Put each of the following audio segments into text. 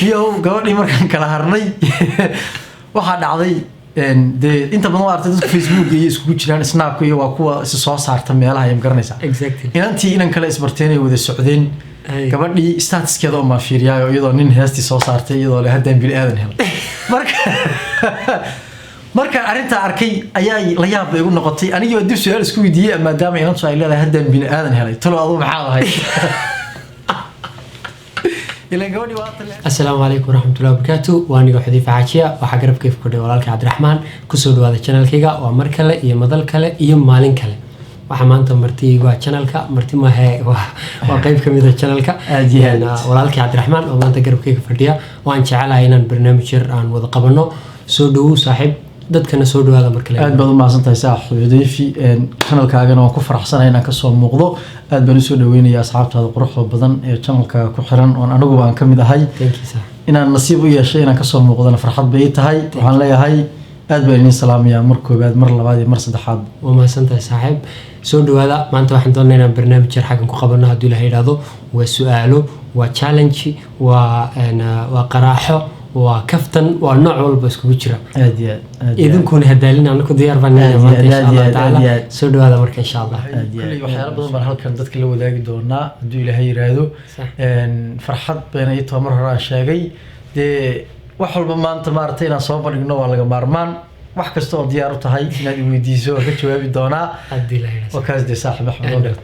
iyo gabadhii markaan kala harnay waxaa dhacday dee inta badan waa artay dadka Facebook iyo iskugu jiraan Snap iyo waa kuwa is soo saarta meelaha ay garanaysaa exactly inantii inan kale isbarteenay wada socdeen gabadhii statuskeeda oo ma fiiriyay iyadoo nin heesti soo saartay iyadoo la hadaan bil aadan helay marka arinta arkay ayaa la yaab bay ugu noqotay aniga dib su'aal isku weydiiyay maadaama inantu ay leedahay hadaan bil aadan helay talo adu maxaa ahay السلام عليكم ورحمة الله وبركاته وأنا حذيفة عاشية وحقرب كيف كده ولالك عبد الرحمن كسر هذا القناة كيجا ومركلة يا مدل كله يا مالين كله وحمان تمرتي جوا القناة كا مرتي ما هي وقيف كم إذا القناة كا أنا ولالك عبد الرحمن وما تقرب كيف فرديا وأنا شعل هنا البرنامج عن وذا قبلنا سودو صاحب dadkana soo dhawaada markale aad baad u maasantahay saaxiib Xudayfi channelkaagana waan ku faraxsanahay inaan ka soo muuqdo aad baan u soo dhaweynayaa asxaabtaada quruxda badan ee channelka ku xiran oo anigu aan kamid ahay inaan nasiib u yeeshay inaan ka soo muuqdana farxad bay tahay waxaan leeyahay aad baan idin salaamayaa mar koobaad mar labaad iyo mar saddexaad waa maasantahay saaxiib soo dhawaada maanta waxaan doonaynaa barnaamij yar xagan ku qabano haddii la yiraahdo waa su'aalo waa challenge waa qaraaxo وكفتن والنوع والبس كبيرة. أدية. إذا كنا هدالين أنا كنت يعرف أن إن شاء الله تعالى سود هذا مرك إن شاء الله. كل وحياة بدون مرحلة كان ذاتك اللي وداك دورنا دو إلى هاي رادو. إن فرحت بين أيتها مرة شاقي ده وحول بما أنت مرتين صوبا نجنو على جمارمان وحكستو ديارو تهاي نادي ويديزو كتشوي بدونا. أدي لا. وكاز دي صاحب أحمد.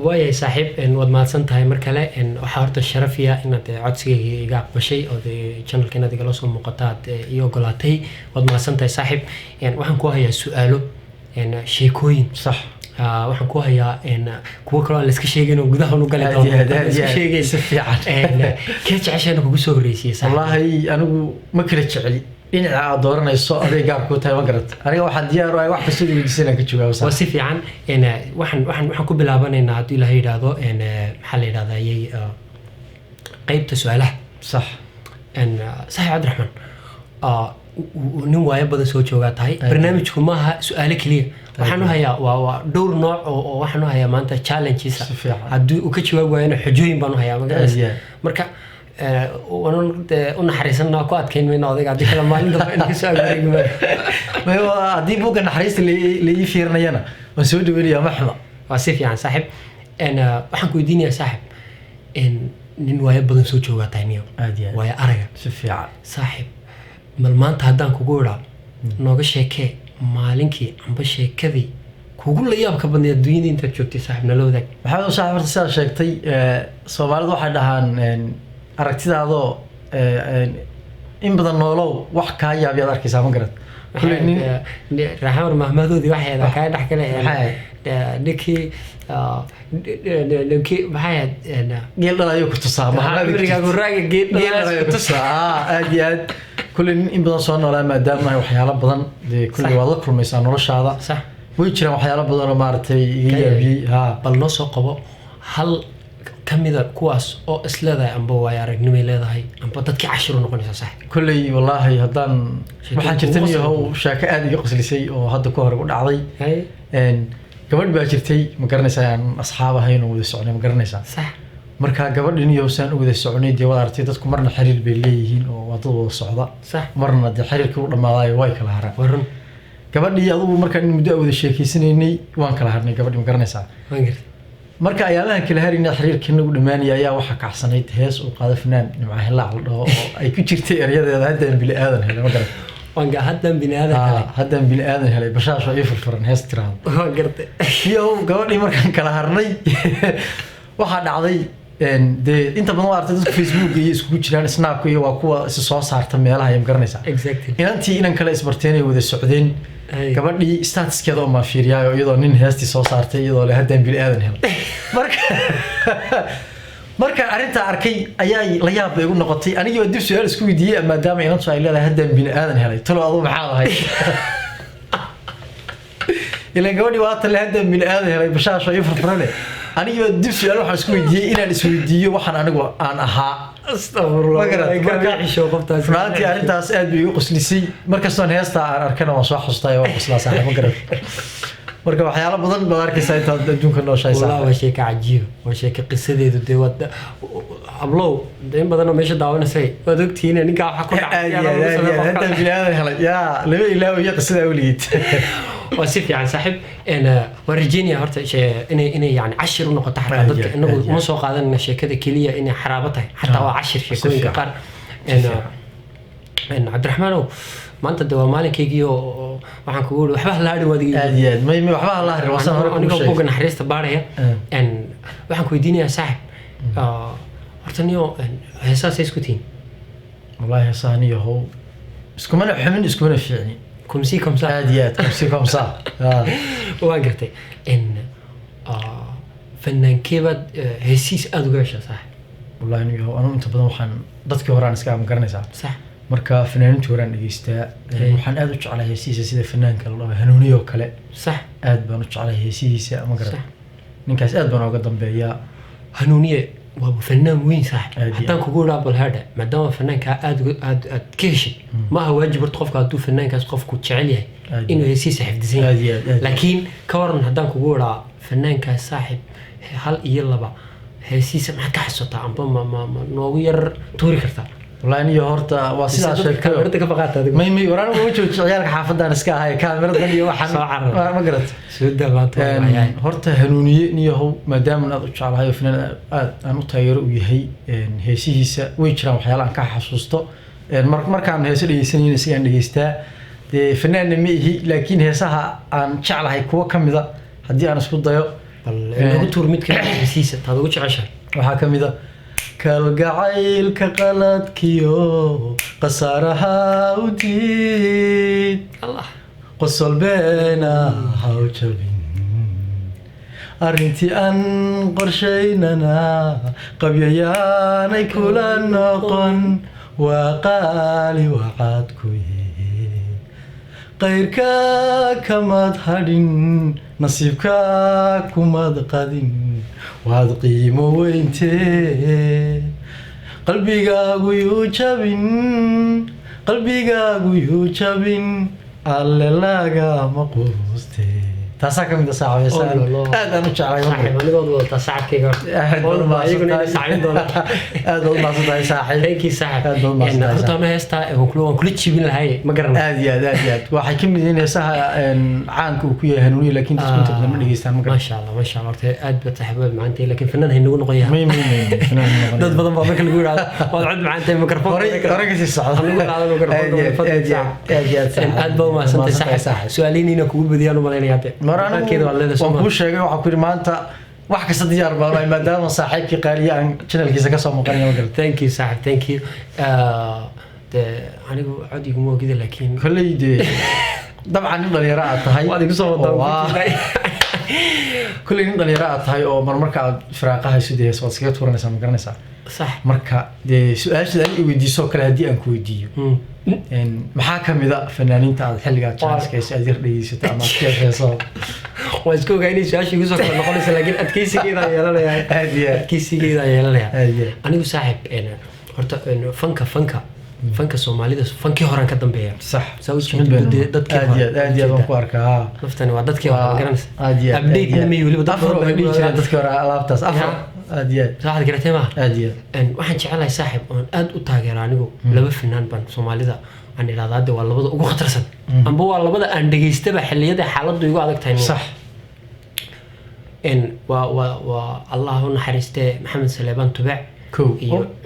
ويا صاحب إن وضع ما سنتهاي مركلة إن وحارة الشرفية إن عدسي جاب بشيء أو the channel كنا تجلسوا مقاطعات يوغلاتي وضع ما سنتهاي صاحب إن وحن كوها يا سؤاله إن شيكوين صح وحن كوها يا إن كوا كلا لسكشيجين وجدها ونقول هذا لسكشيجين سفيعة إن كيف عشان أبغى سوي رئيسي صح والله أنا ما كنت علي إن عادورنا الصو أبي جاب كوتها مقرت أنا واحد ديار واحد سوري يجلسنا كتشوفه وصح وصفي عن إن وحن كوب لعبنا إن عدي له هذا إن محل هذا يي قيب تسؤاله صح إن صح عبد الرحمن ونوايا بدأ سوتش وقت هاي برنامجكم ما سؤالك ليه وحنو هيا ودور نوع وحنو هيا ما أنت challenges عدو وكتشوفه وين حجوين بانو هيا مركا وأنا حريصنا كوات كين من هذا قاعد يكلم مالين دفع إنك سؤال ما هو عدي بوجا حريص اللي يفيرنا ينا ونسود ويلي محمد واسف يعني صاحب أنا وحنكو يديني يا صاحب إن نوايا بدن سوتش وقت هنيو ويا أرجع سفيع صاحب ملمان تهدان كوجورا نوقش هيك مالينكي عم بشي كذي كوجول لي أبغى بدني الدنيا أنت تشوفتي صاحب نلو ذاك محمد صاحب رسالة شيكتي سوالد واحد هان aragtidaado in badan noolow wax ka yaab yaad arkaysaa ma garad kulli nin raxmar mahmadoodi waxay ka dhax kale ninkii maxay geel dhalayo ku tusaa maxamadiga guraaga geel dhalayo ku tusaa aad iyo aad kulli in badan soo noolaa maadaama ay waxyaalo badan kulli waad la kulmaysaa noloshaada sax way jiraan waxyaalo badan oo maartay iga yaabiyay bal noo soo qabo hal كميدا كواس أو إسلادة أم بوايا رجنمي لهذا هاي أم بدك عشرة نقولي صح كلي والله هدان واحد شرتني هو شاكا آدي يقص لي شيء وهذا كهر يقول عضي إن كمان بأجرتي مقرنسة عن أصحابها هين وذا السعودية مقرنسة صح مركا قبل إني يوسان وذا السعودية دي ولا أرتيتكم مرنا حرير بالليهين ووضوء الصعداء صح مرنا دي حرير كور لما ضاي واي كلا هرا ورن قبل إني أضو مركا إني مدأ وذا الشيء كيسني وان كلا هرني قبل مقرنسة marka ayaalahan kala harin xiriirkii nagu dhamaanay ayaa waxa ka xasanayd hees oo qaada fanaan nimca hela oo ay ku jirtay eriyadeeda hadan bil aadan helay ma garan wanga hadan bil aadan helay hadan bil aadan helay bashaasho ay furfuran hees tiraan waan gartay iyo gabadhii markaan kala harnay waxa dhacday inta badan waa artay dadka Facebook iyo iskugu jiraan Snap iyo waa kuwa is soo saarta meelaha ay garanaysaa exactly inantii inan kale isbarteenay wada socdeen gabadhii statuskeeda oo ma fiiriyay iyadoo nin heesti soo saartay iyadoo la hadaan bil aadan helay marka arinta arkay ayaa la yaab bay ugu noqotay aniga dib su'aal isku weydiiyay maadaama inantu ay leedahay hadaan bil aadan helay talo adu maxaa ahay إلا قولي وقت اللي هذا من هذا هلا بشاشة يفرفرني أنا يودي سؤال واحد سكوي دي إنا السويدية وحنا أنا ها أستغفر الله كان شو قبتها فلانتي أنت أسأل بيقص لي سي مركز صن هيستا أركنا مصاح حصتاي وقص لا صح مقرب marka waxyaalo badan baa arkaysaa intaad adduunka nooshahay والله وشيء كعجيب وشيء كقصة دي دي ود أبلو دين بدنا ماشي دعوانا سي ودكتي هنا نيجا حكون أنت في هذا يا لما إلا ويا قصة أوليت وصف يعني صاحب أنا ورجيني هرت شيء إني يعني 10 نقطة حتى ضدك إنه مو سوق هذا إن شيء كذا كلية إني حرابتها حتى هو 10 شيء كل كقار إن عبد الرحمن ما أنت دوا مالك يجيو waxaan kugu wada waxba la hadhin wadiga aad ma waxba la hadhin wasan hore aniga bogan xariista baaraya en waxaan ku weydiinayaa saaxib horta niyo heesaas isku tiin wallahi heesaaniyo how isku mana xumin isku mana fiicni kumsi kamsa aad kumsi kamsa waan gartay en fannaankeebad heesiis aad uga heshaa saaxib wallahi niyo anu inta badan waxaan dadkii hore aan iska am garanaysaa sax marka fanaaniinta horaan dhageystaa waxaan aad u jeclahay heesihiisa sida fanaanka la dhaho hanuuniyo kale sax aad baan u jeclahay heesihiisa ama garan ninkaas aad baan uga dambeeyaa hanuuniye waa fanaan weyn saaxib haddaan kugu dhaabal hadha maadaama fanaanka aad ka heshay maaha waajib horta qofka hadduu fanaankaas qofku jecel yahay inuu heesihiisa xifdisan yahay laakiin ka waran haddaan kugu dhaa fanaankaas saaxib hal iyo laba heesihiisa maxaad ka xasuutaa amba ma noogu yar tuuri kartaa والله إني هورتا واسيد شيء كاميرا كفقات هذا مي ورانا موجود عيالك حافظنا نسكا هاي كاميرا ثانية واحد ما قرأت سود ما هورتا هنوني نيه هو ما دام نضج على هاي فينا أنا طير ويهي هسي هسا ويجرا وحيالا كحسوسته مركان هسي اللي سنين سيان اللي فنان مي لكن هسها عن شعل هاي كوا كم ذا هدي أنا سكوت ضيق بل نطور ميت كده هسيسة هذا وش عشان وحكم ذا كالجعيل كقلت كيو قصارها وديد الله قصل بينا حوجبين أرنتي أن قرشيننا قبياني كل النقن وقالي وعدكوي غيرك كما تهدين نصيبك كما تقدين وهذا قيمة وينتي قلبي قاقو يوجبين على لاقا مقوستي تاساك من تساعة يسأل هذا نشعر صاحب أنا بقول تساعد كي قول ما يقولون ساعدين دولار هذا ما صدق ساحل هيك ساحب يعني أرتو ما يستا هو كل شيء من هاي ما قرنا هذه واحد كم من يسها عانك وكويه هنوني لكن كنت بدنا من يستعمل ما شاء الله أد بتحب معنتي لكن فنان هنقول نقيها مين فنان ضد بدن بابك اللي يقول وعد معنتي ميكروفون ركز الصعد نقول على الميكروفون أد بو ما سنت ساحب سؤالين هنا كقول بديانو مالين مرة كده وأنا شيء وأقول ما أنت واحد كسر ديار بابا ما دام صاحبك قال لي عن شنو الكيسة كسر مقارنة وقلت ثانك يو صاحب ثانك يو أنا عادي يقوموا كده لكن كل يدي طبعا نقدر يراعي هاي وادي قصة كل نقدر يراعي هاي أو مركا فراقها سودية سواد سكيت ورنا سام قرنا صح مركا ده سؤال شذا يودي سوكر هدي أنكو يديو إن محاكم إذا فنانين تعال حلقة تشانس كيس أدير لي ستة ما كيف يصاب واسكو قايني سؤال يقول سوكر نقول لكن أتكيسي كذا يلا يا أتكيسي كذا يلا يا أنا وصاحب أنا هرت إنه فنكا سومالي فنكي هوران كدم بيا صح سويت دتك أدي بقارك نفتني وعدتك يا جرنس أدي أبديت نمي ولي أفرو دتك لابتاس أفرو أدي صاحب قرأتي ما أدي إن واحد شعله صاحب أن أتاجر أنا جو لبى فنان بن سومالي ذا أن هذا ده والله بدأ أقول خطر سن أم بو والله بدأ أن دقيست بحلية ده حالات ده يقول عندك تاني صح إن الله نحرسته محمد سليمان تبع كو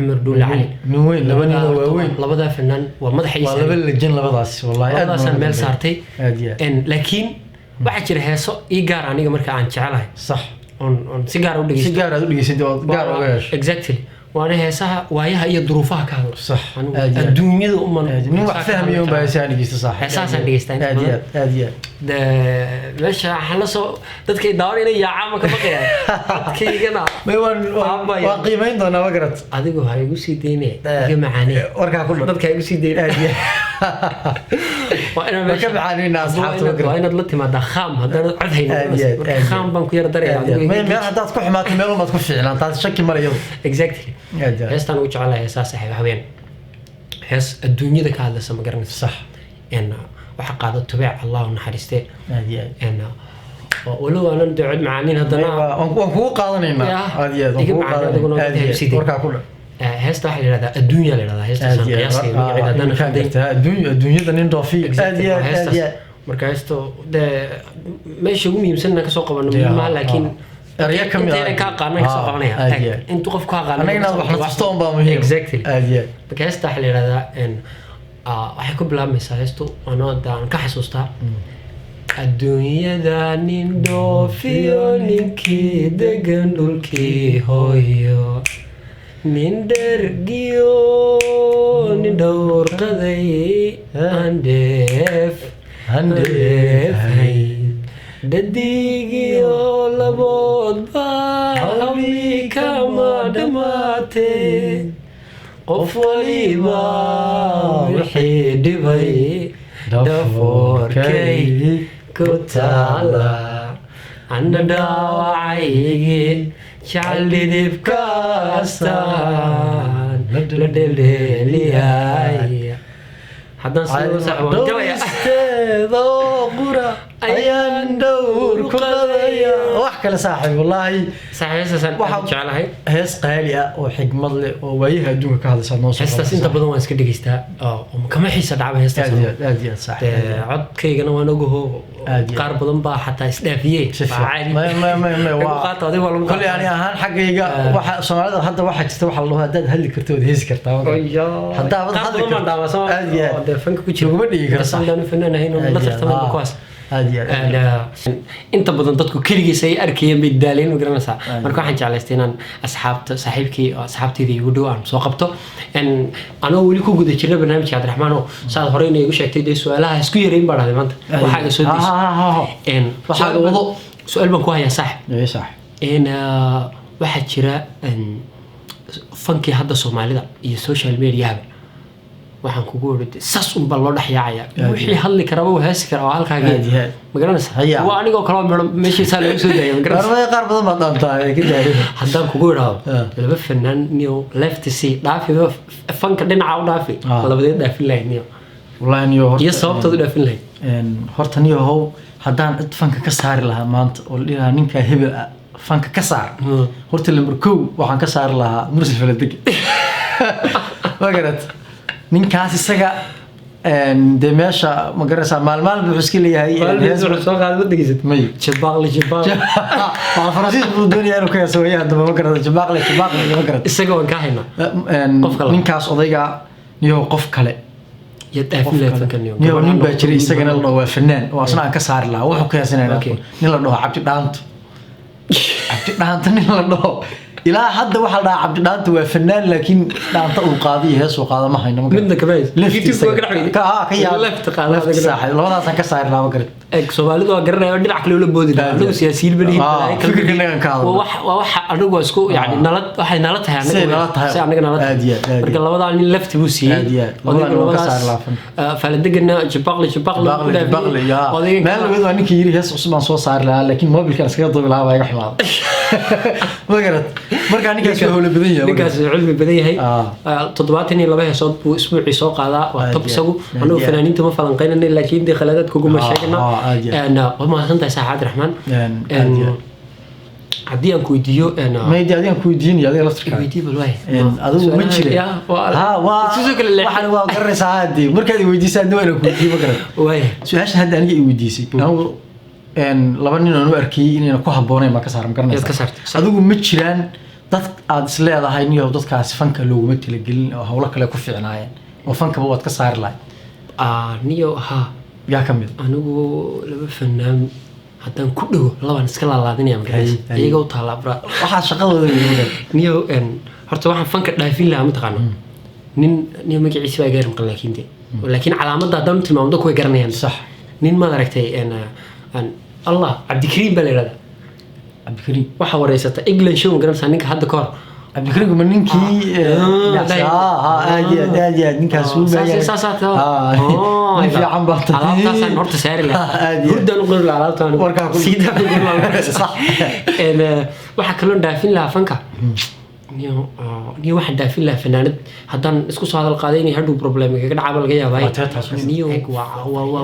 عمر دول علي من وين لبني وين لبدا فنان ومدح يسوي والله بالجن لبداس والله هذا سن ميل صارتي إن لكن واحد شيء هسه إيجار عنيق مركا عن شعله صح on سيجار ودقيس سيجار ودقيس جار وغير exactly وأنا هسه وياها هي ظروفها كهلا صح الدنيا ده من واحد فهم يوم بيساني جيست صح أساسا دقيستين هادية ده ليش حلصوا تذكر دارين يا عم كبقية كي جنا ما هو واقيمين ده أنا وقرت أديكوا هاي يقولي ديني جمعاني وركع كله تذكر يقولي ديني هادية وأنا ما كم عاني الناس حاطوا وقرت وأنا طلعت مع دخام هذا عذهين خام بنكو يردري ما هذا تكون حمات ميلو ما تكون فعلا أنت شكل مريض exactly هستان وجه على أساس حبيبين هس الدنيا ذاك هذا سما قرن صح إن وحق هذا تبع الله ونحرسته إن walow aanan dacad macaanin haddana waan kugu qaadanaynaa aad iyo aad iga macaan warkaa ku dhan heesta waxaa la yidhahdaa adduunya la yidhahdaa heestaasaan qiyaasay magaceeda haddana adduunyada nin dhoofi aad iyo aad marka heesto dee meesha ugu muhiimsan inaan kasoo qabano muhiimaa laakiin erya ka mid intayna kaa qaana kasoo qabanaya intuu qof kaa qaana anaga inaad waxna tusto un baa muhiim exactly aad iyo marka heesta waxaa la yidhahdaa waxay ku bilaabmaysaa heestu waana aan ka xasuustaa adduunyada nin dhoofiyo ninkii degan dhulkii hooyo nin dhergiyo nin dhowrqaday handheefhayn dhadigiyo laboodba hawli kama dhammaatee qof waliba wixii dhibay dhafoorkay ku taala ana dhaawacaygii jacel dhidibkaastaan la dheleeliyay haddaan sidoosteedo qura ayaan dhowr ku qadaya wax kale saaxiib wallaahi saaxiibasaasaan jeclahay hees qaali ah oo xigmad leh oo waayaha adduunka ka hadlaysa noo soo heestaas inta badan waan iska dhegeystaa kama xiisa dhacba heestaas aad iyo saaxiib codkaygana waan ogaho qaar badan baa xataa isdhaafiyey koley ani ahaan xaggayga waxa soomaalida hadda waxaa jirta waxa la dhaho haddaad hadli karto waad heesi kartaa haddaabad hadli karto aad iyo aad fanka ku jira uguma dhigi karta la tartamay kuwaas inta badan dadku keligiis ay arkayeen bay daaleen ma garanaysaa marka waxaan jeclaystay inaan asxaabtayda igu dhow aan soo qabto anoo weli ku guda jirna barnaamijka cabdiraxmaan oo saad horey inay igu sheegtay dee su-aalaha isku yareyn baa dhahday maanta waxaaga soo deyso su-aal baan ku hayaa saaxib waxaa jira fankii hadda soomaalida iyo social mediahaba waxaan kugu wada saas un baa loo dhaxyaacaya wixii hadli karaba uu heesi karaa waa halkaaga ma garanaysaa waa anigoo kale meeshiisaa lagu soo daayay ma garanaysaa qaar badan baa dhaantaa haddaan kugu idhaahdo laba fanaan niyo left c dhaafiba fanka dhinaca u dhaafi labadeed dhaafin lahayd niyo wallaahi niyo iyo sababtood u dhaafin lahayd horta niyo how haddaan cid fanka ka saari lahaa maanta oo la dhihaa ninkaa hebel ah fanka ka saar horta lambar kow waxaan ka saari lahaa mursal faladega ma garat ninkaas isaga dee meesha ma garanaysaa maalmaalin buu iska leeyahay soo qaad ma degeysad may jabaaqle waa faransiis buu doonayaa inuu ka heeso wayaa haddaba ma garata jabaaqle ma garata isaga waan ka haynaa ninkaas odayga niyo qof kale niyo nin baa jiray isagana la dhaho waa fanaan oo asna aan ka saari lahaa wuxuu ka heesanayna nin la dhaho cabdi dhaanto nin la dhaho ilaa hadda waxa la dhahaa cabdi dhaanta waa fanaan laakiin dhaanta uu qaado iyo hees uu qaado ma hayno midna kabays labadaasaan ka saari lahaa ma garan soomaalidu waa garanaya dhinac kale ula boodi lahaa anagu siyaasiyiin balihin waa waxa anigu waa isku yani nalad waxay nala tahay anaga nala tahay marka labadaa nin lafti buu siiyey faladegana jabaqle meel labaad waa ninkii yiri hees cusub aan soo saari lahaa laakiin mobilkan iskaga duubi lahaa baa iga xumaaday ma garat marka ninkaas waa howlo badan yahay ninkaas cilmi badan yahay 72 heesood buu isbuucii soo qaadaa waa top isagu anigu fanaaniinta ma falanqeynay laakiin dee khaladaad kugu ma sheegna waa mahadsantahay saaxiib cabdiraxmaan haddii aan ku weydiiyo adiga ku weydiinaya adiga laftirka adigu ma jira waxaan waa garanaysaa haddii markaad i weydiisay adna waa inaan ku weydiiyo ma garan su-aashan hadda aniga i weydiisay laba nin aan u arkayay inayna ku habboonayn baa ka saaran garanaysaa adigu ma jiraan dad aad is leedahay niyo dadkaasi fanka looguma talagelin oo howlo kale ku fiicnaayeen oo fankaba waad ka saari lahay niyo yaa ka mid anigu laba fanaan haddaan ku dhago labaan iska laalaadinaya magaraysa iyaga u taallaa bra waxaa shaqadooda niyo horta waxaan fanka dhaafin lahaa mataqaano nin magaciisa baa gaari maqan laakiin calaamadda haddaan u tilmaamo dadku way garanayaan sax nin maad aragtay الله عبد الكريم بليرة عبد الكريم waxa wareysata England show garanaysa ninka hadda ka hor عبد الكريم ma ninkii aad ninkaas uu baayay nin fiican baa alaabtaasaan horta saari lahaa hurdan u qori lahaa alaabtaan warkaa ku siida ku qori lahaa sax waxa kale dhaafin lahaa fanka niyo waxaan dhaafin lahaa fanaanad haddaan isku soo hadal qaaday inay hadhow problem kaga dhacaaba laga yaabaa niyo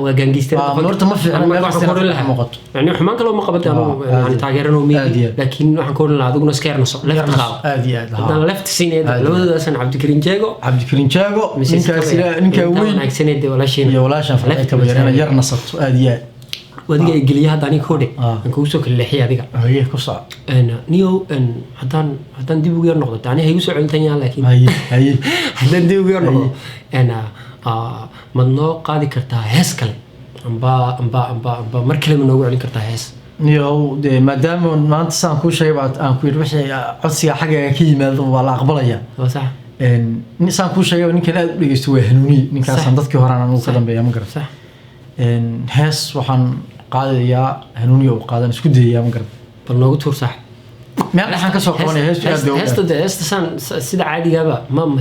waa gaangeysta horta ma fiican meel kasta ma muuqato yani xumaan kale ma qabatay anigu taageerano miyi laakiin waxaan ku oran lahaa adiguna iska yarnaso left qaado aad iyo aad haddaan left siinay labadoodaasaan cabdikariin jeego ninka weyn wanaagsaneed walaashiina iyo walaashan falay ka yarna yarnasato aad iyo aad wadiga ay geliya hadda aniga koodhe aan kugu soo kala leexiyay adiga haye ku soco niyo haddaan dib ugu yar noqdo ani haygu soo celintan laakiin haye haddaan dib ugu yar noqdo mad noo qaadi kartaa hees kale amba mar kale ma noogu celin kartaa hees niyo de maadaama maanta saan kuu sheegay aan ku yidhi wixii codsiga xaggaaga ka yimaado waa la aqbalaya sax saan kuu sheegay ninkan aad u dhegeysto waa hanuuniye ninkaasaan dadkii horaan anugu ka dambeeya ma garan hees waxaan qaadayaa hanuuniya u qaadan isku dayayaa ma garan bal noogu tuur sax meel dhaxan ka soo qabanaya heestu aad bay u heesta sida caadigaaba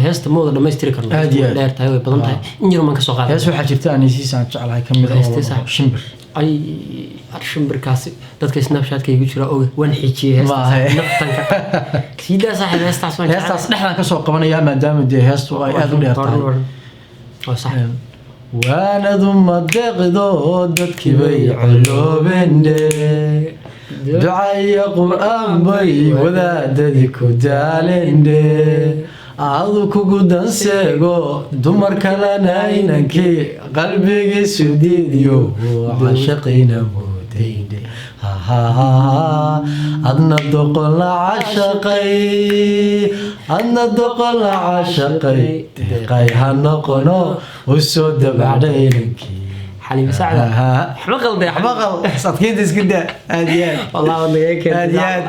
heesta ma wada dhammaystiri karno dheer tahay way badan tahay in yar maan ka soo qaaday hees waxaa jirta anisiisaan jeclahay ka mid ah shimbir ay shimbirkaasi dadka snapchat-ka igu jira oge waan xijiyay heestaas sidaa saaxiib heestaas waan heestaas dhexdan ka soo qabanaya maadaama dee heestu ay aad u dheer tahay waanadu ma deeqdo dadkii bay coloobende ducaya qur'aan bay wadaadadii ku daalende adu kugu danseego dumar kalena inankii qalbigiisu diidiyo cashaqina moodayne adna doqon la cashaqay deeqay ha noqono u soo dabacdha inankii حليم سعد حمقل ده حمقل صدقين تسكده هاديات والله والله كده هاديات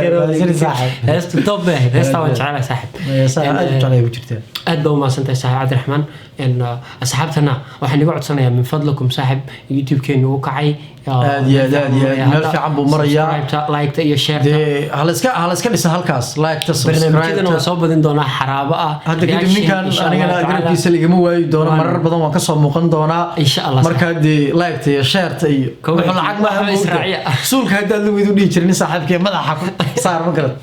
كده صاحب هست توب هست طبعا شعلك صاحب صاحب عليه وجرته أدبوا ما سنت صاحب عبد الرحمن إن أصحابنا وإحنا نقعد سنة من فضلكم صاحب يوتيوب كان وقعي هاديات مال في عبو مريا لايك يا شير هلا اسكا لسه هالكاس لايك برنامجنا وصوب بدين دونا حرابة هذا كده مين كان أنا قريب كيس اللي جمو وايد دونا مرر بدون ما كسر مقن دونا إن شاء الله مركز لايك يا شير تي وحنا العقد ما إسرائيل سولك هذا اللي ويدو ديجرني صاحب كي ماذا حكوا صار مقرد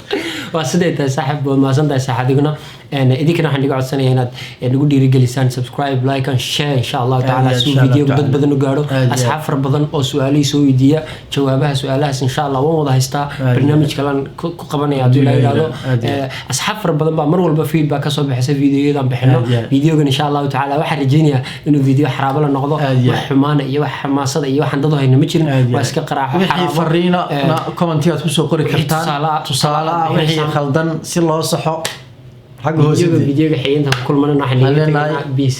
واسديت صاحب ما سنت صاحب ديقنا إذا كنا حنيجي على السنة هنا نقول ديري جلسان سبسكرايب لايك and share إن شاء الله تعالى سو فيديو بدنا نقارو أصحاب فربضن أو سؤالي سوي ديا جوابها سؤالها إن شاء الله وما ضه يستا برنامج كلام قبنا يا عبد الله يلادو أصحاب فربضن بمر ولا بفيد بقى صوب حسب فيديو يدام بحنا فيديو إن شاء الله تعالى واحد رجينيا إنه فيديو حراب لنا نقضه وحمانة يوح حماسة يوح عنده هنا متشن واسك قراءة حرام فرينا كومنتات وسو قري كرتان تصالة وحي خلدن سلا صحة حق هو فيديو حين كل مرة نحن بيس